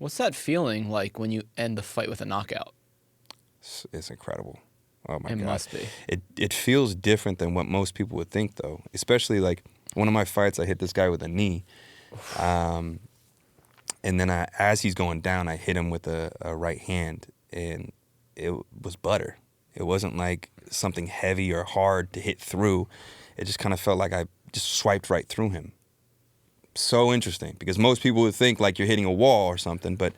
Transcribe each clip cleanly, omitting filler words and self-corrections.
What's that feeling like when you end the fight with a knockout? It's incredible. Oh my It God. must be. It feels different than what most people would think, though. Especially like one of my fights, I hit this guy with a knee. And then as he's going down, I hit him with a right hand, and it was butter. It wasn't like something heavy or hard to hit through. It just kind of felt like I just swiped right through him. So interesting, because most people would think like you're hitting a wall or something, but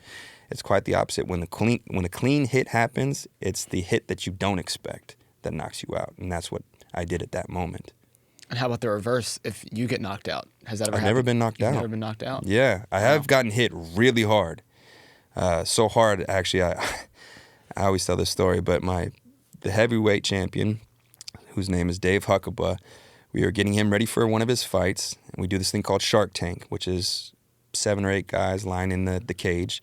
it's quite the opposite. When a clean hit happens, it's the hit that you don't expect that knocks you out, and that's what I did at that moment. And how about the reverse if you get knocked out? Has that ever happened? I've never been knocked out. You've never been knocked out? Yeah, I have gotten hit really hard. So hard, actually, I always tell this story, but the heavyweight champion, whose name is Dave Huckabee, we were getting him ready for one of his fights, and we do this thing called Shark Tank, which is 7 or 8 guys lying in the cage,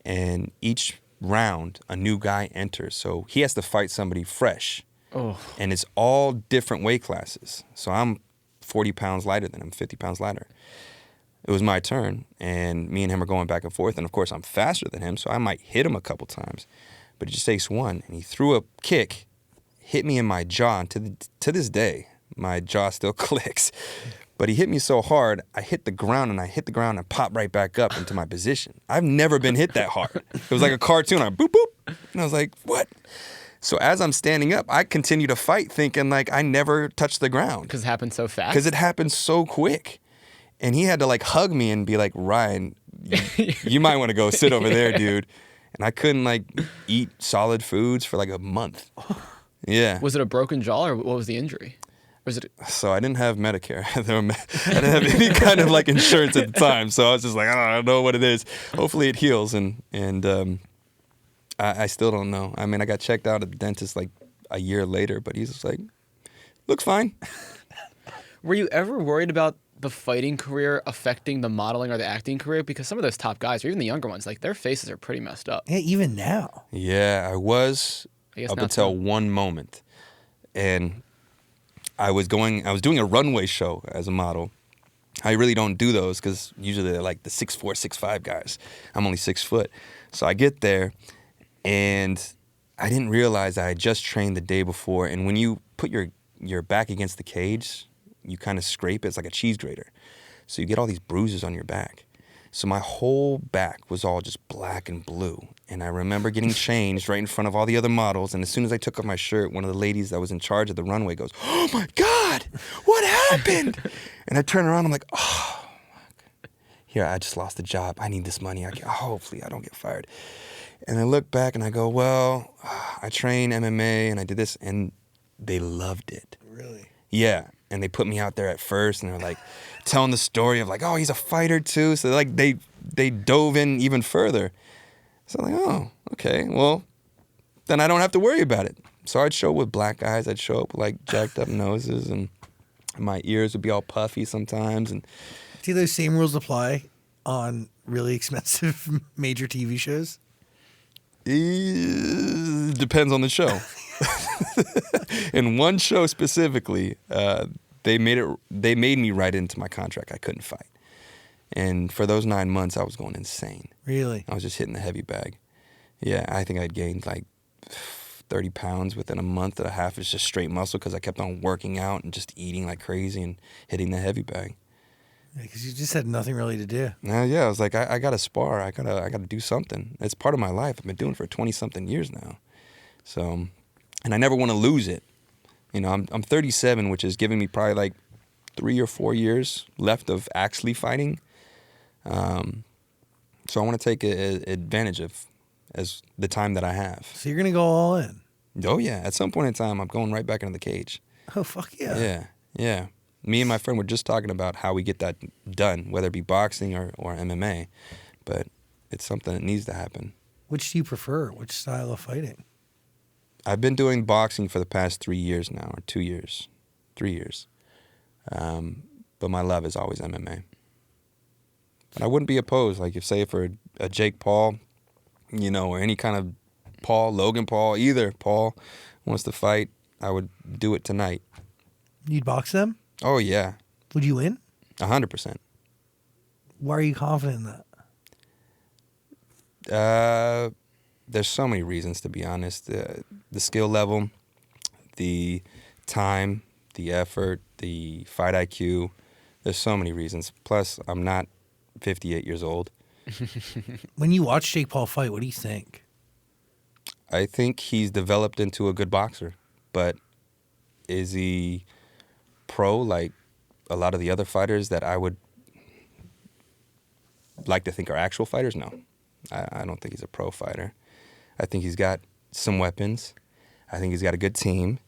and each round, a new guy enters. So he has to fight somebody fresh. Oh. And it's all different weight classes. So I'm 40 pounds lighter than him, 50 pounds lighter. It was my turn, and me and him are going back and forth. And, of course, I'm faster than him, so I might hit him a couple times. But it just takes one. And he threw a kick, hit me in my jaw. And to this day, my jaw still clicks. But he hit me so hard, I hit the ground and popped right back up into my position. I've never been hit that hard. It was like a cartoon. I boop, boop. And I was like, what? So as I'm standing up, I continue to fight thinking like I never touched the ground. Because it happened so fast? Because it happened so quick. And he had to like hug me and be like, Ryan, you might want to go sit over there, dude. And I couldn't like eat solid foods for like a month. Yeah. Was it a broken jaw or what was the injury? Was it? So I didn't have Medicare. I didn't have any kind of like insurance at the time. So I was just like, I don't know what it is. Hopefully it heals. And I still don't know. I mean, I got checked out at the dentist like a year later, but he's just like, looks fine. Were you ever worried about the fighting career affecting the modeling or the acting career? Because some of those top guys, or even the younger ones, like their faces are pretty messed up. Yeah, even now. Yeah, I was up until one moment. And I was doing a runway show as a model. I really don't do those because usually they're like the 6'4", 6'5" guys. I'm only 6 foot. So I get there. And I didn't realize I had just trained the day before. And when you put your back against the cage, you kind of scrape it. It's like a cheese grater. So you get all these bruises on your back. So my whole back was all just black and blue. And I remember getting changed right in front of all the other models. And as soon as I took off my shirt, one of the ladies that was in charge of the runway goes, "Oh, my God, what happened?" And I turn around. I'm like, oh, here, I just lost a job. I need this money. Hopefully I don't get fired. And I look back and I go, well, I train MMA and I did this. And they loved it. Really? Yeah. And they put me out there at first and they're like telling the story of like, oh, he's a fighter too. So like they dove in even further. So I'm like, oh, okay. Well, then I don't have to worry about it. So I'd show up with black eyes. I'd show up with like jacked up noses and my ears would be all puffy sometimes. And do those same rules apply on really expensive major TV shows? Depends on the show. In one show specifically, they made me write into my contract I couldn't fight. And for those 9 months, I was going insane. Really? I was just hitting the heavy bag. Yeah, I think I'd gained like 30 pounds within a month and a half. It's just straight muscle because I kept on working out and just eating like crazy and hitting the heavy bag. Because you just had nothing really to do. Yeah, I was like, I got to spar. I gotta do something. It's part of my life. I've been doing it for 20-something years now. So, and I never want to lose it. You know, I'm 37, which is giving me probably like 3 or 4 years left of actually fighting. So I want to take advantage of as the time that I have. So you're going to go all in? Oh, yeah. At some point in time, I'm going right back into the cage. Oh, fuck yeah. Yeah. Me and my friend were just talking about how we get that done, whether it be boxing or MMA. But it's something that needs to happen. Which do you prefer? Which style of fighting? I've been doing boxing for the past 3 years now, or 2 years. 3 years. But my love is always MMA. But I wouldn't be opposed, like if, say, for a Jake Paul, you know, or any kind of Paul, Logan Paul, either Paul wants to fight, I would do it tonight. You'd box them? Oh, yeah. Would you win? 100%. Why are you confident in that? There's so many reasons, to be honest. The skill level, the time, the effort, the fight IQ. There's so many reasons. Plus, I'm not 58 years old. When you watch Jake Paul fight, what do you think? I think he's developed into a good boxer. But is he pro like a lot of the other fighters that I would like to think are actual fighters? No. I don't think he's a pro fighter. I think he's got some weapons. I think he's got a good team,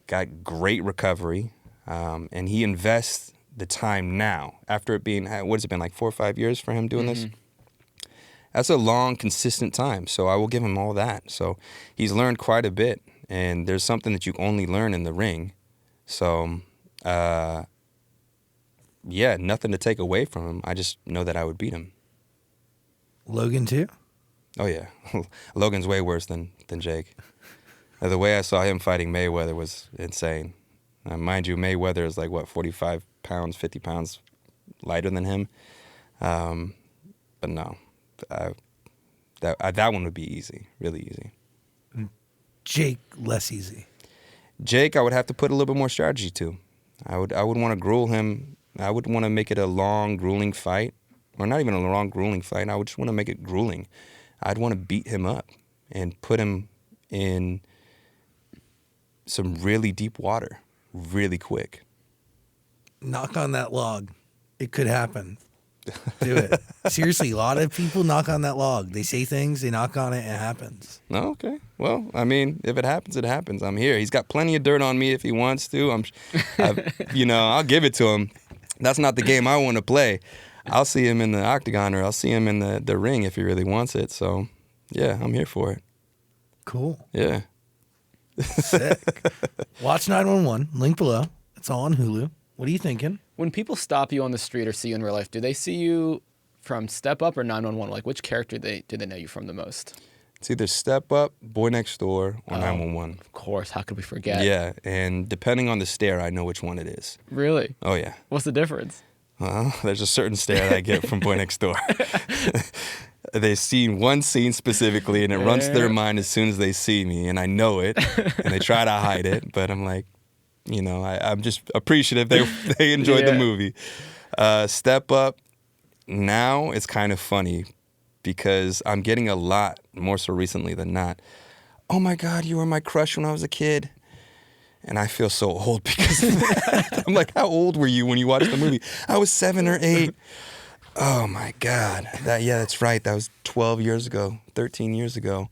got great recovery, and he invests the time now. After it being, what has it been, like 4 or 5 years for him doing this? That's a long, consistent time, so I will give him all that. So he's learned quite a bit, and there's something that you only learn in the ring. So, yeah, nothing to take away from him. I just know that I would beat him. Logan, too? Oh, yeah. Logan's way worse than Jake. The way I saw him fighting Mayweather was insane. Mind you, Mayweather is like, 45 pounds, 50 pounds lighter than him. But no, that one would be easy, really easy. Jake, less easy. Jake, I would have to put a little bit more strategy to. I would want to gruel him. I would want to make it a long, grueling fight. Or not even a long, grueling fight. I would just want to make it grueling. I'd want to beat him up and put him in some really deep water really quick. Knock on that log. It could happen. Do it. Seriously, a lot of people knock on that log. They say things, they knock on it, and it happens. Oh, okay. Well, I mean, if it happens, it happens. I'm here. He's got plenty of dirt on me if he wants to. I'll give it to him. That's not the game I want to play. I'll see him in the octagon, or I'll see him in the ring if he really wants it. So, yeah, I'm here for it. Cool. Yeah. Sick. Watch 911. Link below. It's all on Hulu. What are you thinking? When people stop you on the street or see you in real life, do they see you from Step Up or 911? Like, which character do they know you from the most? It's either Step Up, Boy Next Door, or 911. Of course. How could we forget? Yeah, and depending on the stare, I know which one it is. Really? Oh, yeah. What's the difference? Well, there's a certain stare that I get from Boy Next Door. They've seen one scene specifically, and it runs through their mind as soon as they see me, and I know it, and they try to hide it, but I'm like, I'm just appreciative they enjoyed the movie. Step Up, now it's kind of funny because I'm getting a lot, more so recently than not, oh my God, you were my crush when I was a kid. And I feel so old because of that. I'm like, how old were you when you watched the movie? I was 7 or 8. Oh, my God. That's right. That was 12 years ago, 13 years ago.